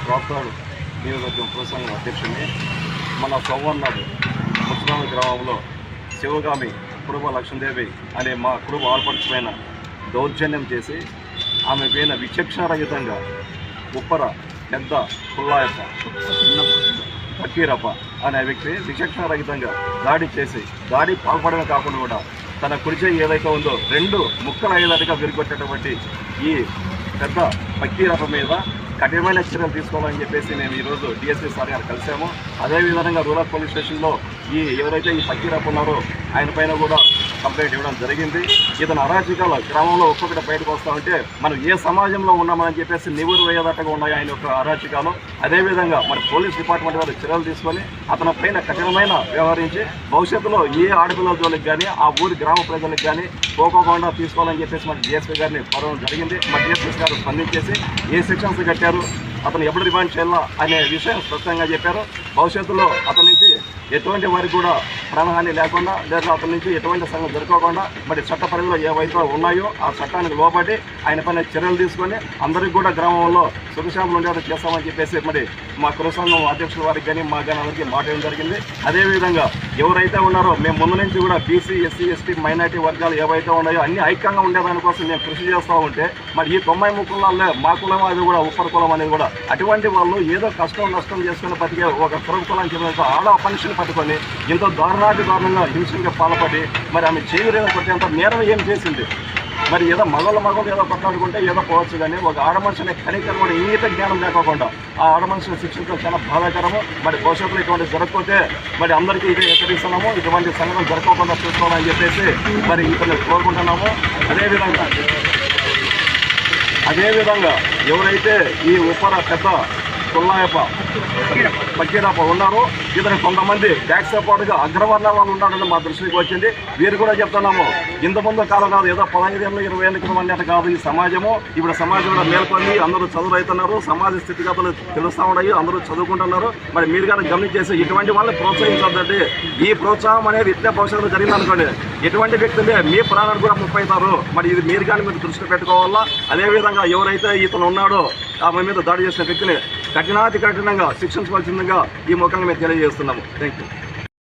రాప్తాడు నియోజకవర్గం పురసంఘం అధ్యక్షుడిని. మన సోమవారం ముస్లాం గ్రామంలో శివగామి కుటుంబ లక్ష్మీదేవి అనే మా కుటుంబ ఆల్పక్షమైన దౌర్జన్యం చేసి ఆమె పైన విచక్షణరహితంగా ఉప్పర పెద్ద పుల్లాయప్ప ఫకీరప్ప అనే వ్యక్తి విచక్షణరహితంగా దాడి పాల్పడమే కాకుండా కూడా తన కుడిచే ఏదైతే ఉందో 2 ముక్కలు అయ్యేదానిగా విరుగొట్టేటువంటి ఈ పెద్ద ఫకీరప్ప మీద కఠినమైన చర్యలు తీసుకోవాలని చెప్పేసి మేము ఈరోజు డిఎస్పీ సార్ గారు కలిసాము. అదేవిధంగా రూరల్ పోలీస్ స్టేషన్లో ఎవరైతే ఈ ఫకీరప్ప ఉన్నారో ఆయన పైన కూడా కంప్లైంట్ ఇవ్వడం జరిగింది. ఇతను అరాచకాలు గ్రామంలో ఒక్కొక్కటి బయటకు వస్తూ ఉంటే మనం ఏ సమాజంలో ఉన్నామని చెప్పేసి నివురు వేయదట్టగా ఉన్నాయి ఆయన యొక్క అరాచకాలు. అదేవిధంగా మరి పోలీస్ డిపార్ట్మెంట్ వారు చర్యలు తీసుకొని అతని పైన కఠినమైన వ్యవహరించి భవిష్యత్తులో ఏ ఆడపిల్లల జోలికి కానీ ఆ ఊరి గ్రామ ప్రజలకు కానీ పోకోకుండా తీసుకోవాలని చెప్పేసి మరి డిఎస్పీ గారిని కోరడం జరిగింది. మరి డిఎస్పీ గారు స్పందించేసి ఏ సెక్షన్స్ కట్టారు, అతను ఎప్పుడు రిమాండ్ చేయాలా అనే విషయం స్పష్టంగా చెప్పారు. భవిష్యత్తులో అతని నుంచి ఎటువంటి వారికి కూడా ప్రాణహాని లేకుండా లేదా అతని నుంచి ఎటువంటి సంఘం జరగకుండా మరి చట్ట పరిధిలో ఏవైతే ఉన్నాయో ఆ చట్టానికి లోబడి ఆయన పైన చర్యలు తీసుకొని అందరికీ కూడా గ్రామంలో సుఖశాంతులు ఉండేది చేస్తామని చెప్పేసి మరి మా కులసంఘం అధ్యక్షుల వారికి కానీ మా కానీ అందరికీ మాట ఇవ్వడం జరిగింది. అదేవిధంగా ఎవరైతే ఉన్నారో మేము ముందు నుంచి కూడా బీసీ, ఎస్సీ, ఎస్టీ, మైనార్టీ వర్గాలు ఏవైతే ఉన్నాయో అన్ని ఐక్యంగా ఉండేదానికోసం మేము కృషి చేస్తూ ఉంటే మరి ఈ 90 కులాల్లో మా కులం అది కూడా ఉప్పర కులం అనేది కూడా అటువంటి వాళ్ళు ఏదో కష్టం నష్టం చేసుకుని బతికే ఒక కులం కులానికి చెప్పిన ఆడ మనిషిని పట్టుకొని ఎంతో దారుణంగా హింసగా పాల్పడి మరి ఆమె చేయలేదో కొట్టేంత నేరం ఏం చేసింది. మరి ఏదో మగలు ఏదో కొట్లాడుకుంటే ఏదో పోవచ్చు, కానీ ఒక ఆడ మనిషిని కనికరం కూడా ఇంగిత జ్ఞానం లేకోకుండా ఆ ఆడ మనిషిని శిక్షించడం చాలా బాధాకరము. మరి భవిష్యత్తులో ఇటువంటి జరగకపోతే మరి అందరికీ ఇదే హెచ్చరిస్తున్నాము, ఇటువంటి సంఘటన జరగకుండా చూసుకోవాలని చెప్పేసి మరి ఇతను కోరుకుంటున్నాము. అదేవిధంగా ఎవరైతే ఈ ఉప్పర పెద్ద పుల్లాయప్ప ఫకీరప్ప ఉన్నారో ఇతను కొంతమంది ట్యాక్స్తో పాటుగా అగ్రవర్ణ వాళ్ళు ఉన్నారని మా దృష్టికి వచ్చింది. వీరు కూడా చెప్తున్నాము, ఇంతకుముందు కాలం కాదు, ఏదో 15 ఏళ్ళు 20 ఏళ్ళ క్రితం అన్నట్టు కాదు ఈ సమాజము. ఇప్పుడు సమాజంలో మేల్కొని అందరూ చదువులు అవుతున్నారు, సమాజ స్థితిగతులు తెలుస్తూ ఉన్నాయి, అందరూ చదువుకుంటున్నారు. మరి మీరు కానీ గమనించేసి ఇటువంటి వాళ్ళని ప్రోత్సహించద్దండి. ఈ ప్రోత్సాహం అనేది ఇట్లే భవిష్యత్తులో జరిగింది అనుకోండి, ఎటువంటి వ్యక్తులే మీ ప్రాణాలు కూడా ముప్పై అవుతారు. మరి ఇది మీరు కానీ మీరు దృష్టి పెట్టుకోవాలా. అదేవిధంగా ఎవరైతే ఇతను ఉన్నాడో ఆమె మీద దాడి చేసిన వ్యక్తిని కఠినంగా శిక్షించవలసిందిగా ఈ ముఖంగా మేము తెలియజేస్తున్నాము. Thank you.